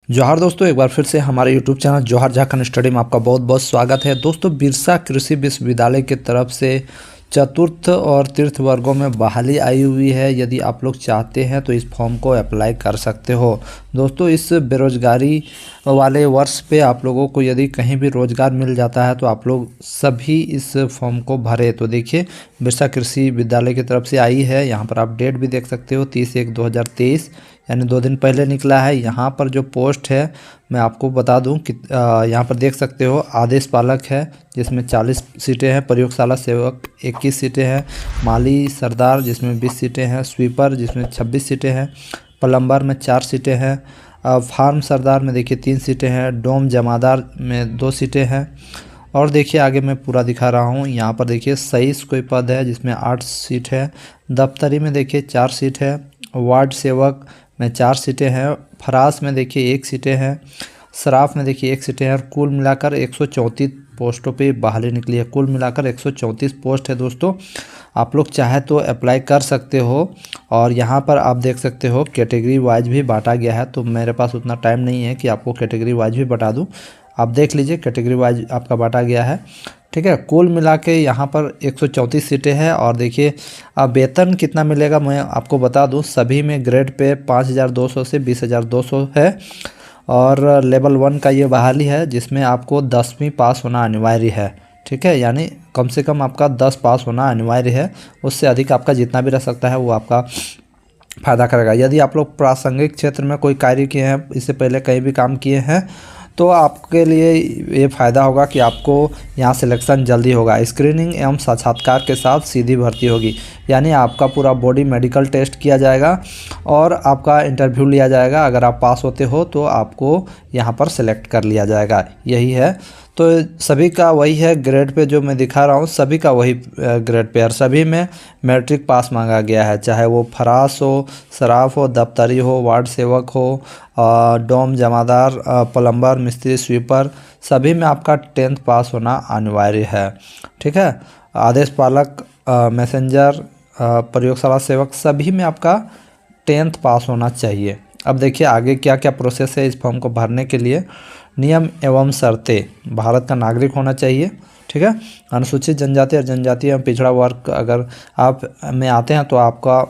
जोहार दोस्तों, एक बार फिर से हमारे YouTube चैनल जोहार झारखंड स्टडी में आपका बहुत बहुत स्वागत है। दोस्तों, बिरसा कृषि विश्वविद्यालय की तरफ से चतुर्थ और तीर्थ वर्गों में बहाली आई हुई है। यदि आप लोग चाहते हैं तो इस फॉर्म को अप्लाई कर सकते हो। दोस्तों, इस बेरोजगारी वाले वर्ष पे आप लोगों को यदि कहीं भी रोजगार मिल जाता है तो आप लोग सभी इस फॉर्म को भरे। तो देखिए, बिरसा कृषि विद्यालय की तरफ से आई है। यहाँ पर आप डेट भी देख सकते हो, 30/1/2023, यानी 2 दिन पहले निकला है। यहाँ पर जो पोस्ट है मैं आपको बता दूं कि यहाँ पर देख सकते हो, आदेश पालक है जिसमें 40 सीटें हैं, प्रयोगशाला सेवक 21 सीटें हैं, माली सरदार जिसमें 20 सीटें हैं, स्वीपर जिसमें 26 सीटें हैं, प्लम्बर में 4 सीटें हैं, फार्म सरदार में देखिए 3 सीटें हैं, डोम जमादार में 2 सीटें हैं। और देखिए आगे मैं पूरा दिखा रहा हूँ। यहाँ पर देखिए 23 कोई पद है जिसमें 8 सीट है, दफ्तरी में देखिए 4 सीट है, वार्ड सेवक में 4 सीटें हैं, फरास में देखिए 1 सीटें हैं, सराफ में देखिए 1 सीटें हैं। और कुल मिलाकर 134 पोस्टों पे बहाली निकली है। कुल मिलाकर 134 पोस्ट है। दोस्तों, आप लोग चाहे तो अप्लाई कर सकते हो। और यहाँ पर आप देख सकते हो कैटेगरी वाइज भी बांटा गया है, तो मेरे पास उतना टाइम नहीं है कि आपको कैटेगरी वाइज भी बता दूँ। आप देख लीजिए, कैटेगरी वाइज आपका बांटा गया है। ठीक है, कुल मिला के यहाँ पर 134 सीटें हैं। और देखिए अब वेतन कितना मिलेगा मैं आपको बता दूं। सभी में ग्रेड पे 5200 से 20200 है। और लेवल 1 का ये बहाली है जिसमें आपको 10वीं पास होना अनिवार्य है। ठीक है, यानी कम से कम आपका 10 पास होना अनिवार्य है। उससे अधिक आपका जितना भी रह सकता है वो आपका फ़ायदा करेगा। यदि आप लोग प्रासंगिक क्षेत्र में कोई कार्य किए हैं, इससे पहले कहीं भी काम किए हैं, तो आपके लिए ये फ़ायदा होगा कि आपको यहाँ सिलेक्शन जल्दी होगा। स्क्रीनिंग एवं साक्षात्कार के साथ सीधी भर्ती होगी, यानी आपका पूरा बॉडी मेडिकल टेस्ट किया जाएगा और आपका इंटरव्यू लिया जाएगा। अगर आप पास होते हो तो आपको यहाँ पर सिलेक्ट कर लिया जाएगा। यही है। तो सभी का वही है ग्रेड पे जो मैं दिखा रहा हूँ, सभी का वही ग्रेड पे है। सभी में मैट्रिक पास मांगा गया है, चाहे वो फरास हो, सराफ हो, दफ्तरी हो, वार्ड सेवक हो, डोम जमादार, प्लम्बर, मिस्त्री, स्वीपर, सभी में आपका 10th पास होना अनिवार्य है। ठीक है, आदेश पालक, मैसेंजर, प्रयोगशाला सेवक, सभी में आपका 10th पास होना चाहिए। अब देखिए आगे क्या क्या प्रोसेस है इस फॉर्म को भरने के लिए। नियम एवं शर्तें: भारत का नागरिक होना चाहिए। ठीक है, अनुसूचित जनजाति और जनजाति एवं पिछड़ा वर्ग अगर आप में आते हैं तो आपका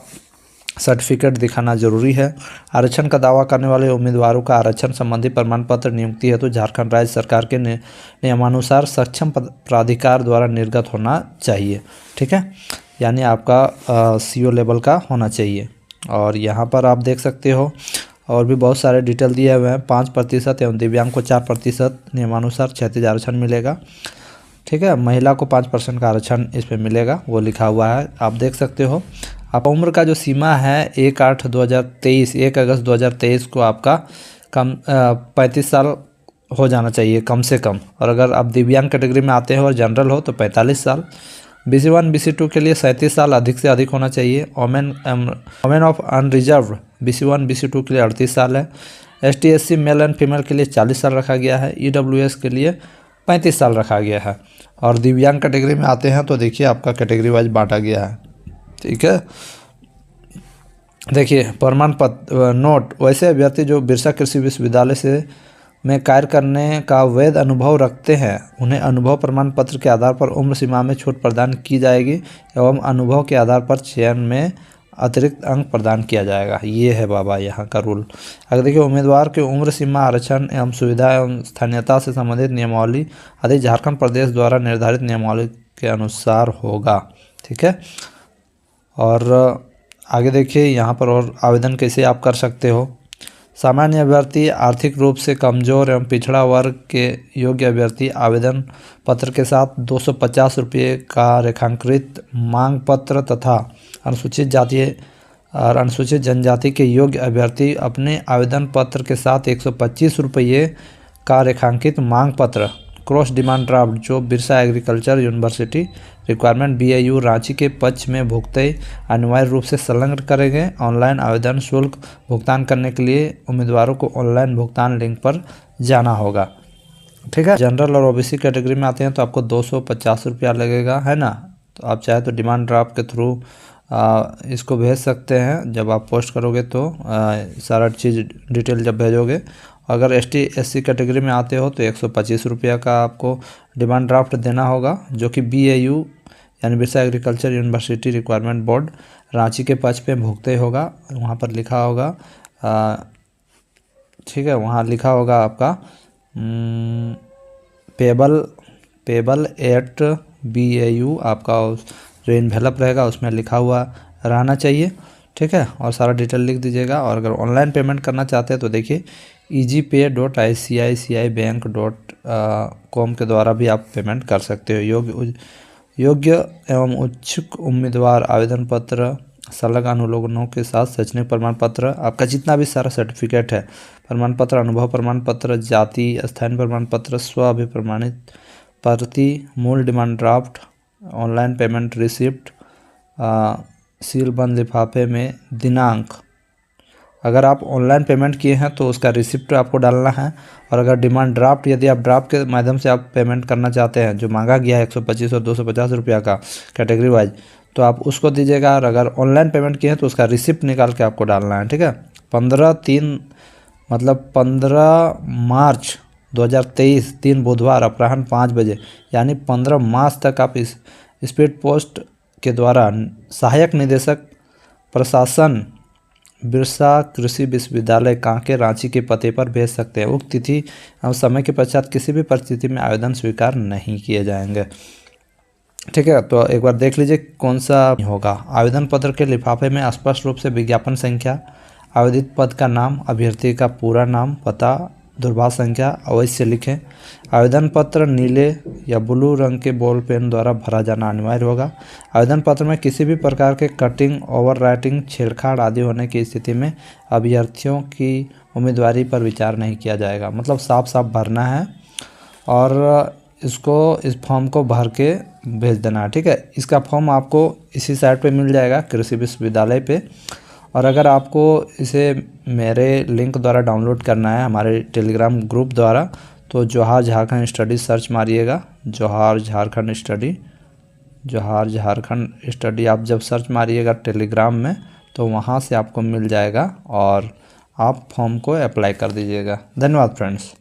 सर्टिफिकेट दिखाना जरूरी है। आरक्षण का दावा करने वाले उम्मीदवारों का आरक्षण संबंधी प्रमाण पत्र नियुक्ति हेतु झारखंड राज्य सरकार के नियमानुसार सक्षम प्राधिकार द्वारा निर्गत होना चाहिए। ठीक है, यानी आपका CO लेवल का होना चाहिए। और यहाँ पर आप देख सकते हो और भी बहुत सारे डिटेल दिए हुए हैं। 5% एवं दिव्यांग को 4% नियमानुसार क्षैतिज आरक्षण मिलेगा। ठीक है, महिला को 5% का आरक्षण इस पर मिलेगा, वो लिखा हुआ है, आप देख सकते हो। आप उम्र का जो सीमा है 1 अगस्त 2023 को आपका 35 साल हो जाना चाहिए कम से कम। और अगर आप दिव्यांग कैटेगरी में आते हो और जनरल हो तो 45 साल। BC1 BC2 के लिए 37 साल अधिक से अधिक होना चाहिए। Women of unreserved BC1 BC2 के लिए 38 साल है। ST SC male and female के लिए 40 साल रखा गया है। EWS के लिए 35 साल रखा गया है। और दिव्यांग कैटेगरी में आते हैं तो देखिए आपका कैटेगरी वाइज बांटा गया है। ठीक है, देखिए प्रमाण पत्र नोट: वैसे अभ्यर्थी जो बिरसा कृषि विश्वविद्यालय से में कार्य करने का वैध अनुभव रखते हैं उन्हें अनुभव प्रमाण पत्र के आधार पर उम्र सीमा में छूट प्रदान की जाएगी एवं अनुभव के आधार पर चयन में अतिरिक्त अंक प्रदान किया जाएगा। ये है बाबा यहाँ का रूल। अगर देखिए उम्मीदवार की उम्र सीमा, आरक्षण एवं सुविधा एवं स्थानीयता से संबंधित नियमावली आदि झारखंड प्रदेश द्वारा निर्धारित नियमावली के अनुसार होगा। ठीक है, और आगे देखिए यहाँ पर और आवेदन कैसे आप कर सकते हो। सामान्य अभ्यर्थी, आर्थिक रूप से कमजोर एवं पिछड़ा वर्ग के योग्य अभ्यर्थी आवेदन पत्र के साथ 250 रुपये का रेखांकित मांग पत्र तथा अनुसूचित जाति और अनुसूचित जनजाति के योग्य अभ्यर्थी अपने आवेदन पत्र के साथ 125 रुपये का रेखांकित मांग पत्र क्रॉस डिमांड ड्राफ्ट जो Birsa agriculture university requirement BIU Ranchi के पक्ष में भुगतान अनिवार्य रूप से संलग्न करेंगे। ऑनलाइन आवेदन शुल्क भुगतान करने के लिए उम्मीदवारों को ऑनलाइन भुगतान लिंक पर जाना होगा। ठीक है, जनरल और OBC कैटेगरी में आते हैं तो आपको 250 रुपया लगेगा, है ना। तो आप चाहे तो डिमांड ड्राफ्ट के थ्रू इसको भेज सकते हैं। जब आप पोस्ट करोगे तो सारा चीज़ डिटेल जब भेजोगे अगर ST SC कैटेगरी में आते हो तो 125 रुपया का आपको डिमांड ड्राफ्ट देना होगा, जो कि BAU यानी Birsa agriculture university requirement board Ranchi के पक्ष पे भुगते होगा। वहाँ पर लिखा होगा, ठीक है, वहाँ लिखा होगा आपका पेबल एट BAU, आपका जो इन्वेलप रहेगा उसमें लिखा हुआ रहना चाहिए, ठीक है, और सारा डिटेल लिख दीजिएगा। और अगर ऑनलाइन पेमेंट करना चाहते हैं तो देखिए easypay.icicibank.com के द्वारा भी आप पेमेंट कर सकते हो। योग्य एवं इच्छुक उम्मीदवार आवेदन पत्र, संलग्न अनुलोकनों के साथ शैक्षणिक प्रमाण पत्र, आपका जितना भी सारा सर्टिफिकेट है, प्रमाण पत्र, अनुभव प्रमाण पत्र, जाति स्थान प्रमाण पत्र, स्व अभिप्रमाणित प्रति, मूल demand draft, online payment receipt, seal बंद लिफाफे में दिनांक। अगर आप ऑनलाइन पेमेंट किए हैं तो उसका रिसिप्ट आपको डालना है। और अगर डिमांड ड्राफ्ट, यदि आप ड्राफ्ट के माध्यम से आप पेमेंट करना चाहते हैं, जो मांगा गया है 125 और 250 रुपया का कैटेगरी वाइज, तो आप उसको दीजिएगा। और अगर ऑनलाइन पेमेंट किए हैं तो उसका रिसिप्ट निकाल के आपको डालना है, ठीक है। 15 मार्च 2023 3 बुधवार अपराह्न 5 बजे यानी 15 मार्च तक आप इस स्पीड पोस्ट के द्वारा सहायक निदेशक प्रशासन बिरसा कृषि विश्वविद्यालय कांके रांची के पते पर भेज सकते हैं। उक्त तिथि एवं समय के पश्चात किसी भी परिस्थिति में आवेदन स्वीकार नहीं किए जाएंगे, ठीक है। तो एक बार देख लीजिए कौन सा होगा। आवेदन पत्र के लिफाफे में स्पष्ट रूप से विज्ञापन संख्या, आवेदित पद का नाम, अभ्यर्थी का पूरा नाम, पता, दूरभाष संख्या अवश्य लिखें। आवेदन पत्र नीले या ब्लू रंग के बॉल पेन द्वारा भरा जाना अनिवार्य होगा। आवेदन पत्र में किसी भी प्रकार के कटिंग, ओवर राइटिंग, छेड़छाड़ आदि होने की स्थिति में अभ्यर्थियों की उम्मीदवारी पर विचार नहीं किया जाएगा। मतलब साफ साफ भरना है और इस फॉर्म को भर के भेज देना है, ठीक है। इसका फॉर्म आपको इसी साइट पे मिल जाएगा, कृषि विश्वविद्यालय पे। और अगर आपको इसे मेरे लिंक द्वारा डाउनलोड करना है हमारे टेलीग्राम ग्रुप द्वारा, तो जोहार झारखंड स्टडी सर्च मारिएगा। जोहार झारखंड स्टडी आप जब सर्च मारिएगा टेलीग्राम में तो वहाँ से आपको मिल जाएगा और आप फॉर्म को अप्लाई कर दीजिएगा। धन्यवाद फ्रेंड्स।